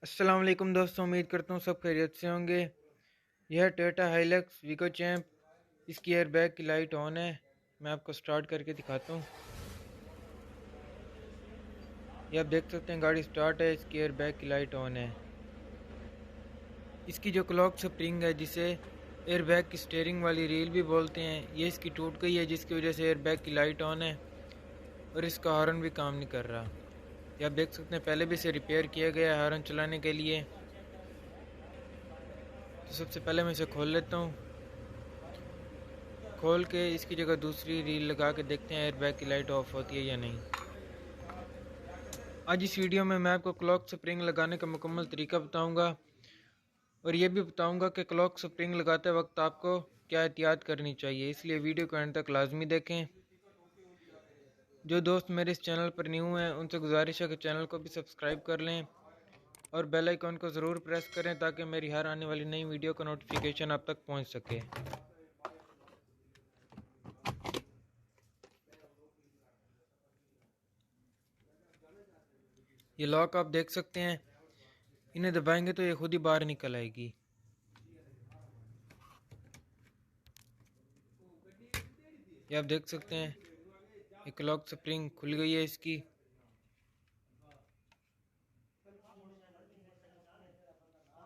अस्सलाम वालेकुम दोस्तों, उम्मीद करता हूँ सब खैरियत से होंगे। यह टोयोटा हाइलक्स वीगो चैम्प, इसकी एयरबैग की लाइट ऑन है। मैं आपको स्टार्ट करके दिखाता हूँ। ये आप देख सकते हैं गाड़ी स्टार्ट है, इसकी एयरबैग की लाइट ऑन है। इसकी जो क्लॉक स्प्रिंग है, जिसे एयरबैग की स्टीयरिंग वाली रील भी बोलते हैं, ये इसकी टूट गई है, जिसकी वजह से एयरबैग की लाइट ऑन है और इसका हॉर्न भी काम नहीं कर रहा। ये आप देख सकते हैं पहले भी इसे रिपेयर किया गया है हॉर्न चलाने के लिए। तो सबसे पहले मैं इसे खोल लेता हूँ। खोल के इसकी जगह दूसरी रील लगा के देखते हैं एयरबैग की लाइट ऑफ होती है या नहीं। आज इस वीडियो में मैं आपको क्लॉक स्प्रिंग लगाने का मुकम्मल तरीका बताऊंगा और ये भी बताऊंगा कि क्लॉक स्प्रिंग लगाते वक्त आपको क्या एहतियात करनी चाहिए, इसलिए वीडियो को एंड तक लाजमी देखें। जो दोस्त मेरे इस चैनल पर न्यू हैं उनसे गुजारिश है कि चैनल को भी सब्सक्राइब कर लें और बेल आइकन को ज़रूर प्रेस करें ताकि मेरी हर आने वाली नई वीडियो का नोटिफिकेशन आप तक पहुँच सके। ये लॉक आप देख सकते हैं, इन्हें दबाएंगे तो ये खुद ही बाहर निकल आएगी। ये आप देख सकते हैं ये क्लॉक स्प्रिंग खुल गई है इसकी।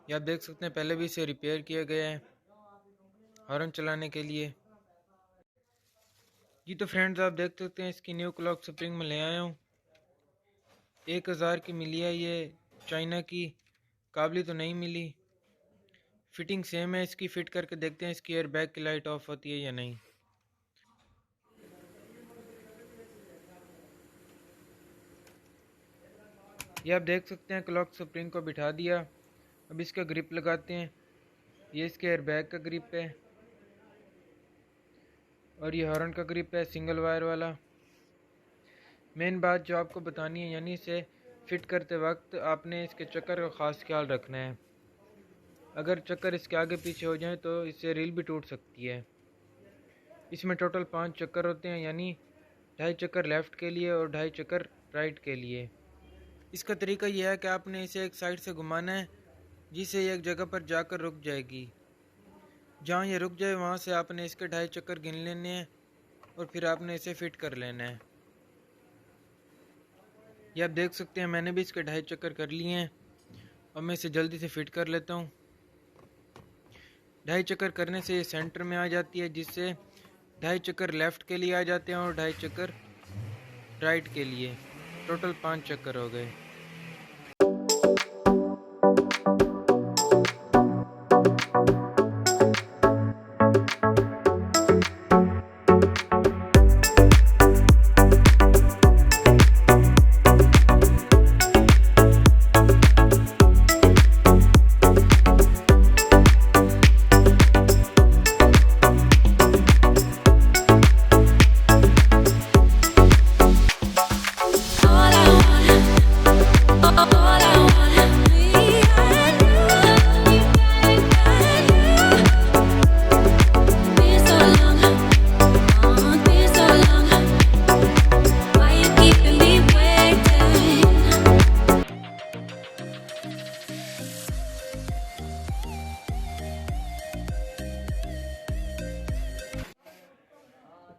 ये आप देख सकते हैं पहले भी इसे रिपेयर किया गया है हॉर्न चलाने के लिए। जी तो फ्रेंड्स, आप देख सकते हैं इसकी न्यू क्लॉक स्प्रिंग में ले आया हूँ। 1000 की मिली है, ये चाइना की, काबली तो नहीं मिली। फिटिंग सेम है इसकी, फिट करके देखते हैं इसकी एयरबैग की लाइट ऑफ होती है या नहीं। ये आप देख सकते हैं क्लॉक स्प्रिंग को बिठा दिया। अब इसका ग्रिप लगाते हैं। ये इसके एयरबैग का ग्रिप है और ये हॉर्न का ग्रिप है, सिंगल वायर वाला। मेन बात जो आपको बतानी है, यानी इसे फिट करते वक्त आपने इसके चक्कर का ख़ास ख्याल रखना है। अगर चक्कर इसके आगे पीछे हो जाए तो इससे रील भी टूट सकती है। इसमें टोटल 5 चक्कर होते हैं, यानी 2.5 चक्कर लेफ़्ट के लिए और 2.5 चक्कर राइट के लिए। इसका तरीका यह है कि आपने इसे एक साइड से घुमाना है, जिससे ये एक जगह पर जाकर रुक जाएगी। जहाँ ये रुक जाए वहाँ से आपने इसके 2.5 चक्कर गिन लेने हैं और फिर आपने इसे फिट कर लेना है। ये आप देख सकते हैं मैंने भी इसके 2.5 चक्कर कर लिए हैं और मैं इसे जल्दी से फिट कर लेता हूँ। 2.5 चक्कर करने से ये सेंटर में आ जाती है, जिससे 2.5 चक्कर लेफ़्ट के लिए आ जाते हैं और 2.5 चक्कर राइट के लिए। टोटल 5 चक्कर हो गए।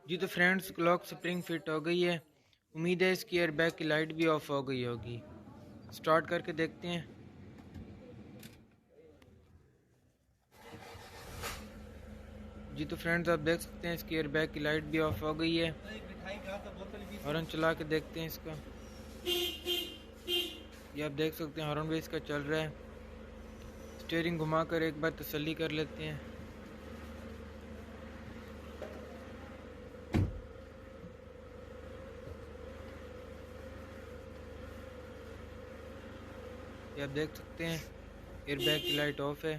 जी तो फ्रेंड्स, क्लॉक स्प्रिंग फिट हो गई है। उम्मीद है इसकी एयरबैग की लाइट भी ऑफ हो गई होगी। स्टार्ट करके देखते हैं। जी तो फ्रेंड्स, आप देख सकते हैं इसकी एयरबैग की लाइट भी ऑफ हो गई है। हॉर्न चला के देखते हैं इसका। ये आप देख सकते हैं हॉर्न भी इसका चल रहा है। स्टीयरिंग घुमा कर एक बार तसल्ली कर लेते हैं। ये आप देख सकते हैं एयरबैग की लाइट ऑफ है।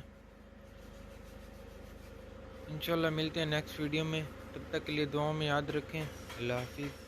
इंशाल्लाह मिलते हैं नेक्स्ट वीडियो में, तब तक के लिए दुआओं में याद रखें। अल्लाह हाफिज़।